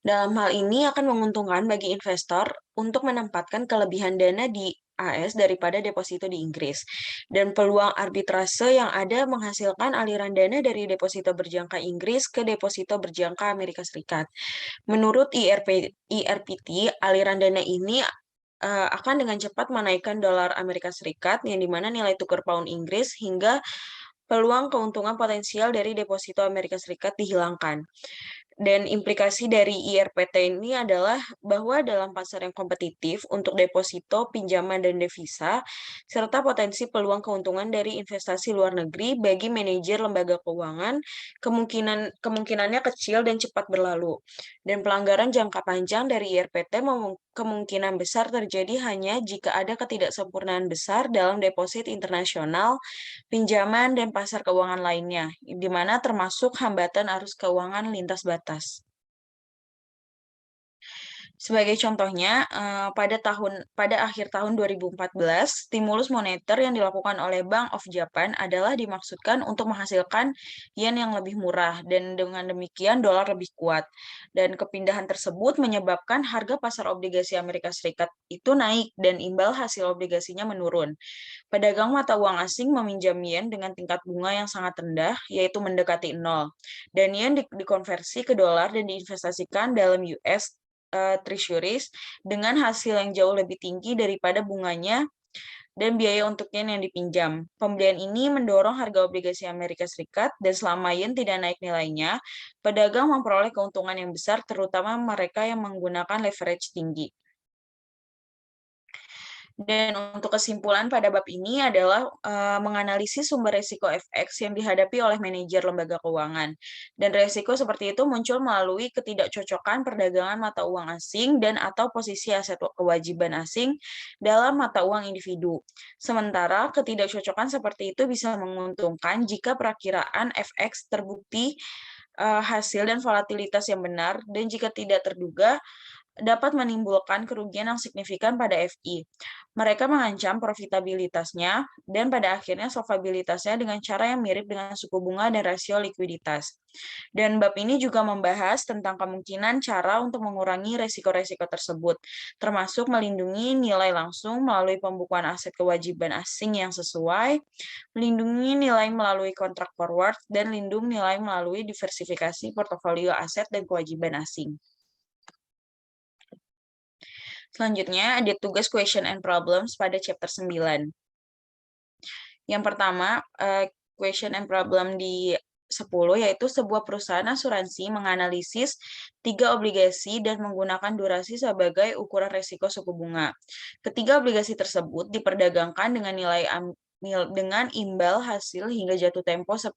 Dalam hal ini akan menguntungkan bagi investor untuk menempatkan kelebihan dana di AS daripada deposito di Inggris. Dan peluang arbitrase yang ada menghasilkan aliran dana dari deposito berjangka Inggris ke deposito berjangka Amerika Serikat. Menurut IRPT, aliran dana ini akan dengan cepat menaikkan dolar Amerika Serikat yang dimana nilai tukar pound Inggris hingga peluang keuntungan potensial dari deposito Amerika Serikat dihilangkan. Dan implikasi dari IRPT ini adalah bahwa dalam pasar yang kompetitif untuk deposito, pinjaman, dan devisa, serta potensi peluang keuntungan dari investasi luar negeri bagi manajer lembaga keuangan, kemungkinannya kecil dan cepat berlalu. Dan pelanggaran jangka panjang dari IRPT kemungkinan besar terjadi hanya jika ada ketidaksempurnaan besar dalam deposit internasional, pinjaman, dan pasar keuangan lainnya, di mana termasuk hambatan arus keuangan lintas batas. Sebagai contohnya, pada akhir tahun 2014, stimulus moneter yang dilakukan oleh Bank of Japan adalah dimaksudkan untuk menghasilkan yen yang lebih murah, dan dengan demikian dolar lebih kuat. Dan kepindahan tersebut menyebabkan harga pasar obligasi Amerika Serikat itu naik dan imbal hasil obligasinya menurun. Pedagang mata uang asing meminjam yen dengan tingkat bunga yang sangat rendah, yaitu mendekati 0. Dan yen dikonversi ke dolar dan diinvestasikan dalam US Treasuries dengan hasil yang jauh lebih tinggi daripada bunganya dan biaya untuk yen yang dipinjam. Pembelian ini mendorong harga obligasi Amerika Serikat dan selama yen tidak naik nilainya, pedagang memperoleh keuntungan yang besar terutama mereka yang menggunakan leverage tinggi. Dan untuk kesimpulan pada bab ini adalah menganalisis sumber risiko FX yang dihadapi oleh manajer lembaga keuangan. Dan risiko seperti itu muncul melalui ketidakcocokan perdagangan mata uang asing dan atau posisi aset kewajiban asing dalam mata uang individu. Sementara ketidakcocokan seperti itu bisa menguntungkan jika perakiraan FX terbukti hasil dan volatilitas yang benar, dan jika tidak terduga, dapat menimbulkan kerugian yang signifikan pada FI. Mereka mengancam profitabilitasnya dan pada akhirnya solvabilitasnya dengan cara yang mirip dengan suku bunga dan rasio likuiditas. Dan bab ini juga membahas tentang kemungkinan cara untuk mengurangi resiko-resiko tersebut, termasuk melindungi nilai langsung melalui pembukuan aset kewajiban asing yang sesuai, melindungi nilai melalui kontrak forward, dan lindung nilai melalui diversifikasi portofolio aset dan kewajiban asing. Selanjutnya ada tugas question and problems pada chapter 9. Yang pertama, question and problem di 10 yaitu sebuah perusahaan asuransi menganalisis 3 obligasi dan menggunakan durasi sebagai ukuran risiko suku bunga. Ketiga obligasi tersebut diperdagangkan dengan imbal hasil hingga jatuh tempo 10%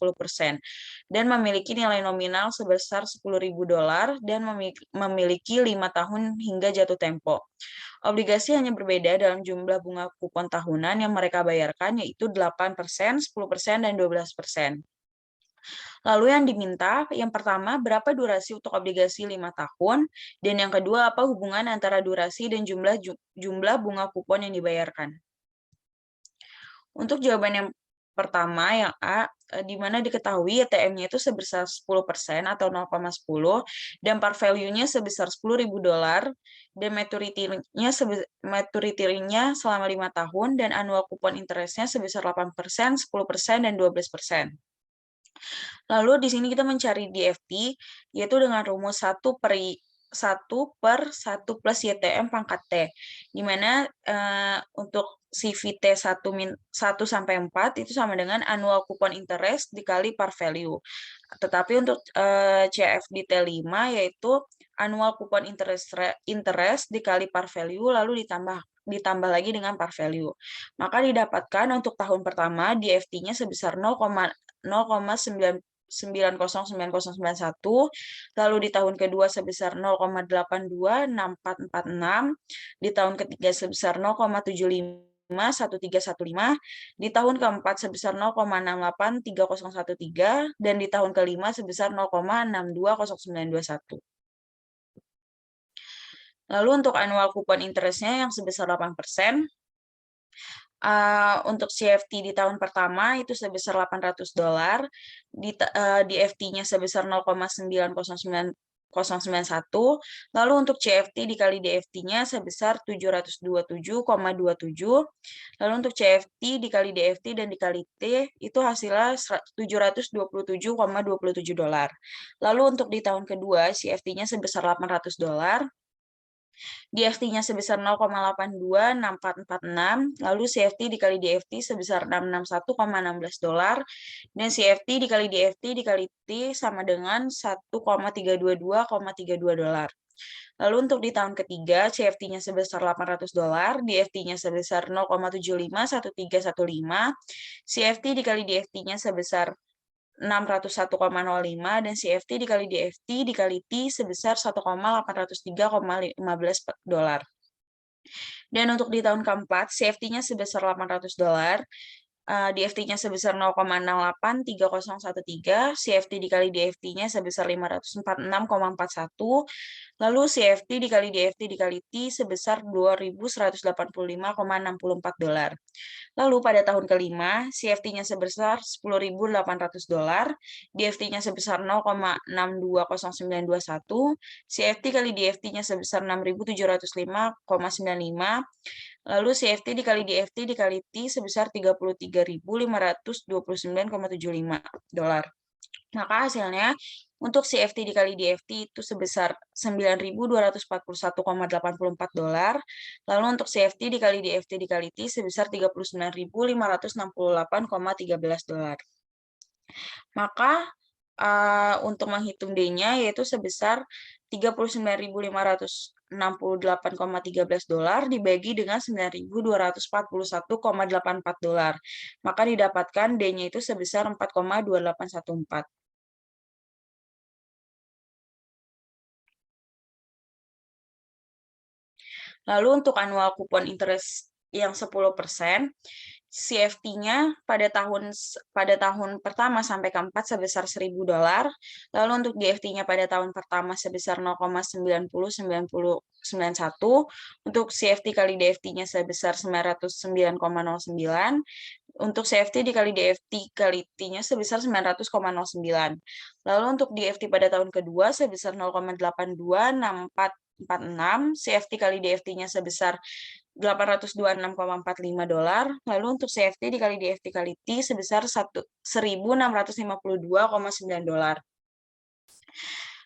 dan memiliki nilai nominal sebesar $10.000 dan memiliki 5 tahun hingga jatuh tempo. Obligasi hanya berbeda dalam jumlah bunga kupon tahunan yang mereka bayarkan, yaitu 8%, 10%, dan 12%. Lalu yang diminta, yang pertama, berapa durasi untuk obligasi 5 tahun, dan yang kedua, apa hubungan antara durasi dan jumlah bunga kupon yang dibayarkan. Untuk jawaban yang pertama, yang A, di mana diketahui YTM-nya itu sebesar 10% atau 0,10 dan par value-nya sebesar $10.000 dan maturity-nya selama 5 tahun dan annual coupon interest-nya sebesar 8%, 10%, dan 12%. Lalu di sini kita mencari DFT yaitu dengan rumus 1 per 1 plus YTM pangkat T, di mana untuk CVT 1 sampai 4 itu sama dengan annual coupon interest dikali par value. Tetapi untuk CFD T5 yaitu annual coupon interest dikali par value lalu ditambah lagi dengan par value. Maka didapatkan untuk tahun pertama DFT-nya sebesar 0,909091, lalu di tahun kedua sebesar 0,826446, di tahun ketiga sebesar 0,751315, di tahun keempat sebesar 0,683013, dan di tahun kelima sebesar 0,620921. Lalu untuk annual coupon interest-nya yang sebesar 8%, Untuk CFT di tahun pertama itu sebesar $800, di FT-nya sebesar 0,909091, lalu untuk CFT dikali DFT-nya sebesar 727,27, lalu untuk CFT dikali DFT dan dikali T itu hasilnya $727,27. Lalu untuk di tahun kedua CFT-nya sebesar $800, DFT-nya sebesar 0,826446, lalu CFT dikali DFT sebesar $661,16, dan CFT dikali DFT dikali T sama dengan $1,322,32. Lalu untuk di tahun ketiga, CFT-nya sebesar $800, DFT-nya sebesar 0,751315, CFT dikali DFT-nya sebesar 601,05, dan CFT dikali DFT dikali T sebesar $1,803,15. Dan untuk di tahun keempat, CFT-nya sebesar $800, DFT-nya sebesar 0,683013, CFT dikali DFT-nya sebesar 546,41, lalu CFT dikali DFT dikali T sebesar $2.185,64. Lalu pada tahun kelima, CFT-nya sebesar $10.800, DFT-nya sebesar 0,620921, CFT kali DFT-nya sebesar 6.705,95, lalu CFT dikali DFT dikali T sebesar $33.529,75. Maka hasilnya untuk CFT dikali DFT itu sebesar $9.241,84, lalu untuk CFT dikali DFT dikali T sebesar $39.568,13. Maka untuk menghitung D-nya yaitu sebesar $39.568,13 dibagi dengan $9.241,84. Maka didapatkan D-nya itu sebesar 4,2814. Lalu untuk annual coupon interest yang 10%, CFT-nya pada tahun pertama sampai keempat sebesar $1.000, lalu untuk DFT-nya pada tahun pertama sebesar 0,9091, untuk CFT kali DFT-nya sebesar 909,09, untuk CFT dikali DFT kali T-nya sebesar 900,09. Lalu untuk DFT pada tahun kedua sebesar 0,826446, CFT kali DFT-nya sebesar $826,45, lalu untuk CFT dikali DFT kali T sebesar $1.652,9.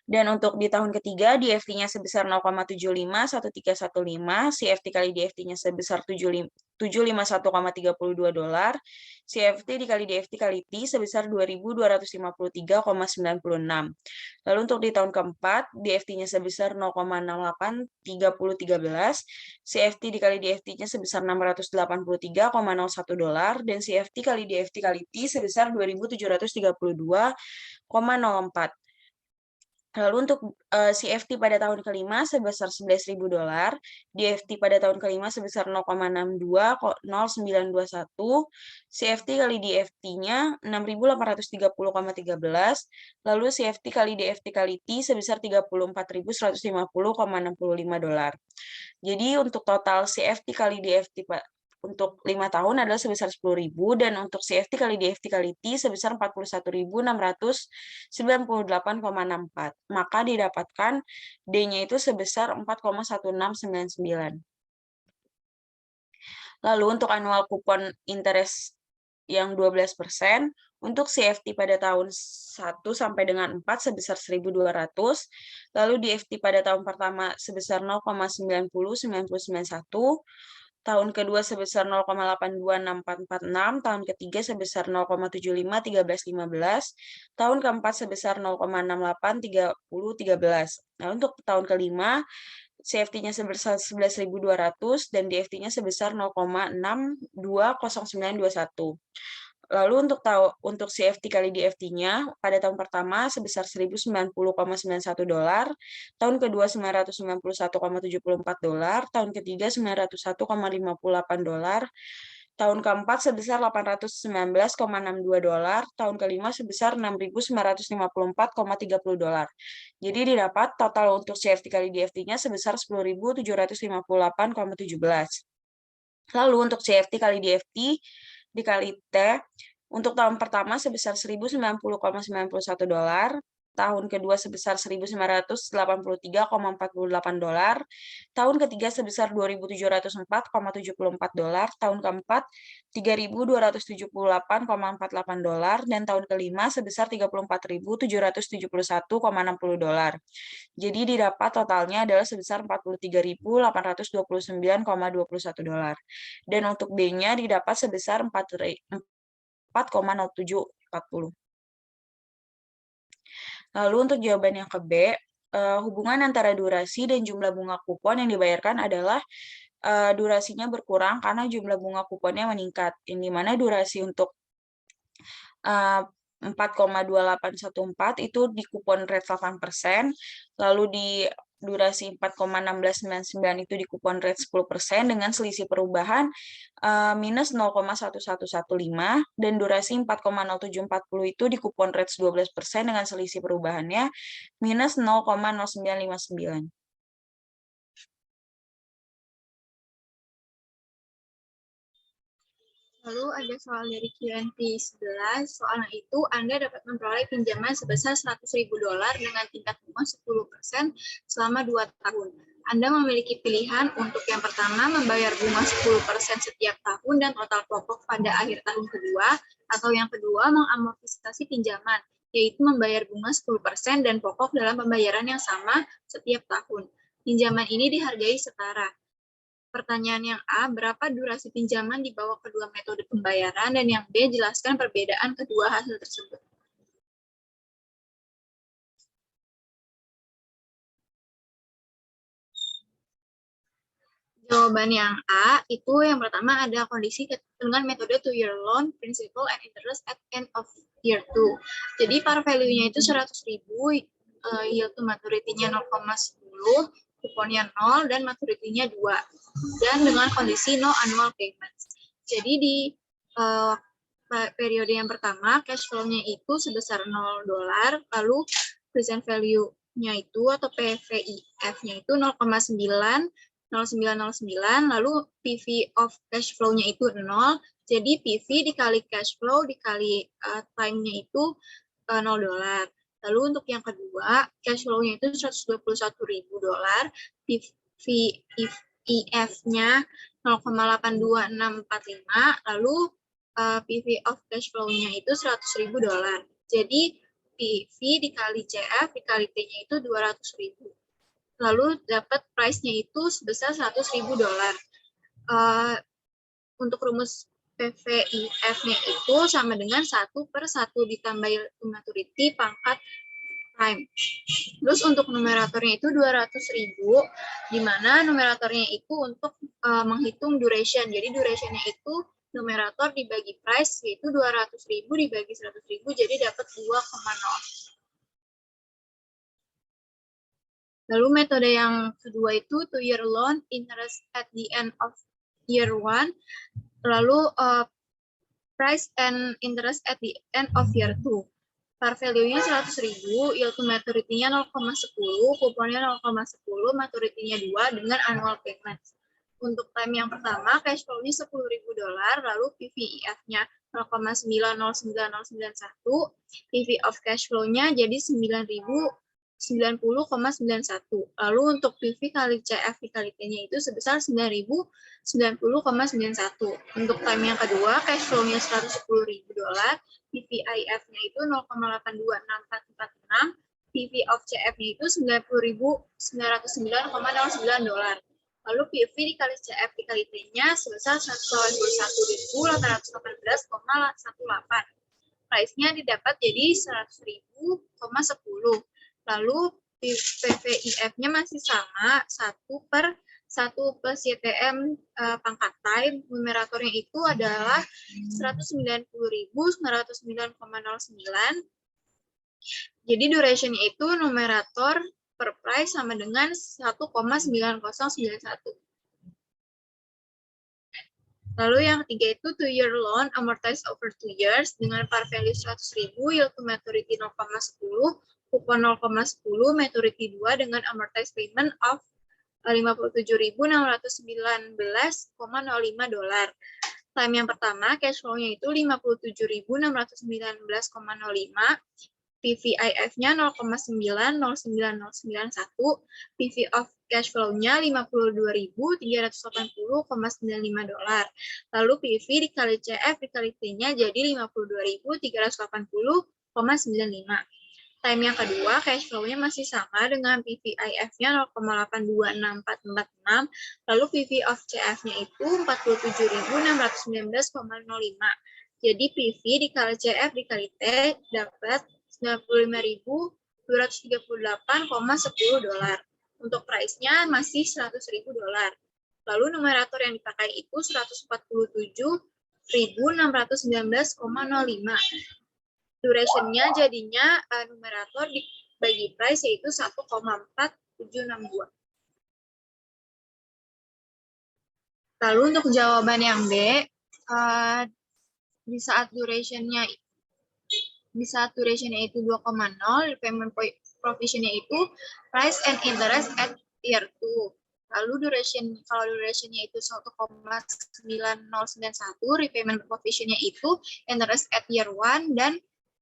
Dan untuk di tahun ketiga, DFT-nya sebesar 0,751315, CFT kali DFT-nya sebesar $751,32, CFT dikali DFT kali T sebesar 2.253,96. Lalu untuk di tahun keempat, DFT-nya sebesar 0,683013, CFT dikali DFT-nya sebesar $683,01, dan CFT kali DFT kali T sebesar 2.732,04. Lalu untuk CFT pada tahun kelima sebesar $11.000, DFT pada tahun kelima sebesar 0,620921, CFT kali DFT-nya 6.830,13, lalu CFT kali DFT kali T sebesar $34.150,65. Jadi untuk total CFT kali DFT untuk 5 tahun adalah sebesar 10.000, dan untuk CFT kali DFT kali T sebesar 41.698,64. Maka didapatkan D-nya itu sebesar 4,1699. Lalu untuk annual coupon interest yang 12%, untuk CFT pada tahun 1 sampai dengan 4 sebesar 1.200, lalu DFT pada tahun pertama sebesar 0,909091, tahun kedua sebesar 0,826446, tahun ketiga sebesar 0,751315, tahun keempat sebesar 0,683013. Nah, untuk tahun kelima, CFT-nya sebesar 11.200 dan DFT-nya sebesar 0,620921. Lalu untuk CFT kali DFT-nya pada tahun pertama sebesar $1.090,91, tahun kedua $991,74, tahun ketiga $901,58, tahun keempat sebesar $819,62, tahun kelima sebesar $6.954,30. Jadi didapat total untuk CFT kali DFT-nya sebesar $10.758,17. Lalu untuk CFT kali DFT dikali T, untuk tahun pertama sebesar $1090,91, tahun kedua sebesar $1983,48, tahun ketiga sebesar $2.704,74, tahun keempat $3.278,48, dan tahun kelima sebesar $34.771,60. Jadi didapat totalnya adalah sebesar $43.829,21. Dan untuk B-nya didapat sebesar 4,0740. Lalu untuk jawaban yang ke B, hubungan antara durasi dan jumlah bunga kupon yang dibayarkan adalah durasinya berkurang karena jumlah bunga kuponnya meningkat. Yang dimana durasi untuk 4,2814 itu di kupon rate 8%, lalu di durasi 4,1699 itu di kupon rate 10% dengan selisih perubahan minus 0,1115, dan durasi 4,0740 itu di kupon rate 12% dengan selisih perubahannya minus 0,0959. Lalu ada soal dari Q&T 11. Soalnya itu Anda dapat memperoleh pinjaman sebesar $100.000 dengan tingkat bunga 10% selama 2 tahun. Anda memiliki pilihan untuk yang pertama membayar bunga 10% setiap tahun dan total pokok pada akhir tahun kedua, atau yang kedua mengamortisasi pinjaman, yaitu membayar bunga 10% dan pokok dalam pembayaran yang sama setiap tahun. Pinjaman ini dihargai setara. Pertanyaan yang A, berapa durasi pinjaman di bawah kedua metode pembayaran, dan yang B, jelaskan perbedaan kedua hasil tersebut. Jawaban yang A, itu yang pertama ada kondisi dengan metode 2-year loan, principal and interest at end of year 2. Jadi par value-nya itu 100.000, yield to maturity-nya 0,10, kuponnya 0, dan maturity-nya 2. Dan dengan kondisi no annual payments. Jadi di periode yang pertama, cash flow-nya itu sebesar $0, lalu present value-nya itu atau PVIF-nya itu 0,9, 0909, lalu PV of cash flow-nya itu 0, jadi PV dikali cash flow dikali time-nya itu $0. Lalu untuk yang kedua, cash flow-nya itu $121.000, PVIF-nya 0,82645, lalu PV of cash flow-nya itu $100.000. Jadi PV dikali CF dikali T-nya itu 200.000. Lalu dapat price-nya itu sebesar $100.000. Untuk rumus PVIF-nya itu sama dengan 1/1 ditambah maturity pangkat time. Terus untuk numeratornya itu 200.000, di mana numeratornya itu untuk menghitung duration. Jadi duration-nya itu numerator dibagi price, yaitu 200.000 dibagi 100.000, jadi dapat 2,0. Lalu metode yang kedua itu 2-year loan, interest at the end of year 1, lalu price and interest at the end of year 2. Par value-nya 100.000, yield to maturity-nya 0,10, kuponnya 0,10, maturity-nya 2 dengan annual payment. Untuk time yang pertama, cash flow-nya $10.000, lalu PVIF-nya 0,909091, PV of cash flow-nya jadi 90,91. Lalu untuk PV kali CF dikali T-nya itu sebesar 9.090,91. Untuk time yang kedua, cash flow-nya $110.000, PVIF-nya itu 0,826446, PV of CF-nya itu $90.909,09. Lalu PV dikali CF dikali T-nya sebesar 181.818,18. Price-nya didapat jadi 100.000,10. Lalu PVIF-nya masih sama, 1/1 plus YTM pangkat time, numeratornya itu adalah 190.909,09. Jadi duration-nya itu numerator per price sama dengan 1,9091. Lalu yang ketiga itu 2-year loan amortized over 2 years dengan par value 100.000, yield to maturity 0,10, kupon 0,10, maturity 2 dengan amortized payment of $57.619,05 dolar. Time yang pertama, cash flow-nya itu 57.619,05, PVIF-nya 0,90991, PV of cash flow-nya 52.380,95 dolar. Lalu PV dikali CF dikali T-nya jadi 52.380,95. Time yang kedua, cash flow-nya masih sama dengan PVIF-nya 0,826446, lalu PV of CF-nya itu 47.619,05. Jadi PV dikali CF dikali T dapat 95.238,10 dolar. Untuk price-nya masih 100.000 dolar. Lalu numerator yang dipakai itu 147.619,05. Duration-nya jadinya numerator dibagi price yaitu 1,4762. Lalu untuk jawaban yang B, di saat duration-nya itu 2,0, repayment provision-nya itu price and interest at year 2. Lalu kalau duration-nya itu 1,9091, repayment provision-nya itu interest at year 1 dan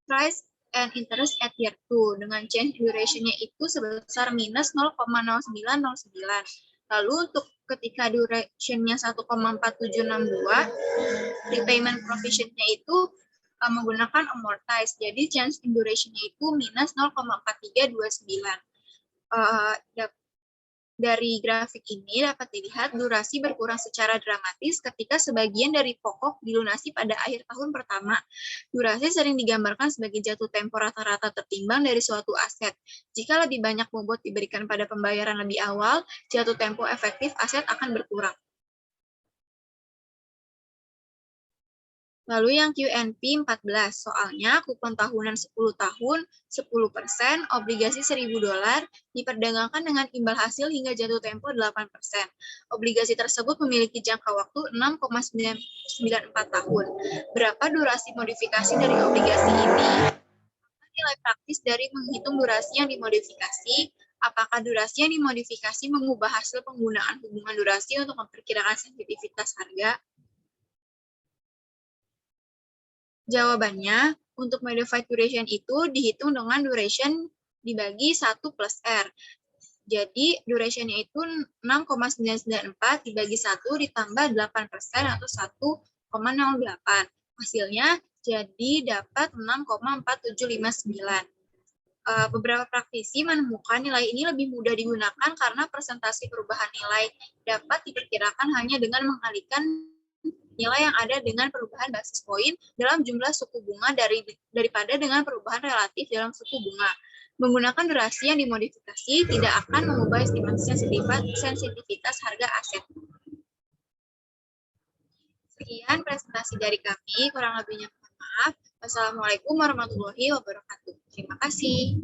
price and interest at year 2 dengan change duration-nya itu sebesar minus 0,0909. Lalu untuk ketika duration-nya 1,4762, repayment provision-nya itu menggunakan amortize. Jadi change in duration-nya itu minus 0,4329. Dari grafik ini dapat dilihat durasi berkurang secara dramatis ketika sebagian dari pokok dilunasi pada akhir tahun pertama. Durasi sering digambarkan sebagai jatuh tempo rata-rata tertimbang dari suatu aset. Jika lebih banyak bobot diberikan pada pembayaran lebih awal, jatuh tempo efektif aset akan berkurang. Lalu yang Q&P 14, soalnya kupon tahunan 10 tahun, 10%, obligasi $1.000 diperdagangkan dengan imbal hasil hingga jatuh tempo 8%. Obligasi tersebut memiliki jangka waktu 6,94 tahun. Berapa durasi modifikasi dari obligasi ini? Nilai praktis dari menghitung durasi yang dimodifikasi. Apakah durasi yang dimodifikasi mengubah hasil penggunaan hubungan durasi untuk memperkirakan sensitivitas harga? Jawabannya, untuk modified duration itu dihitung dengan duration dibagi 1 plus R. Jadi, duration-nya itu 6,994 dibagi 1 ditambah 8% atau 1,08. Hasilnya jadi dapat 6,4759. Beberapa praktisi menemukan nilai ini lebih mudah digunakan karena presentasi perubahan nilai dapat diperkirakan hanya dengan mengalihkan nilai yang ada dengan perubahan basis poin dalam jumlah suku bunga daripada dengan perubahan relatif dalam suku bunga. Menggunakan durasi yang dimodifikasi tidak akan mengubah estimasi sensitivitas harga aset. Sekian presentasi dari kami, kurang lebihnya mohon maaf. Wassalamualaikum warahmatullahi wabarakatuh. Terima kasih.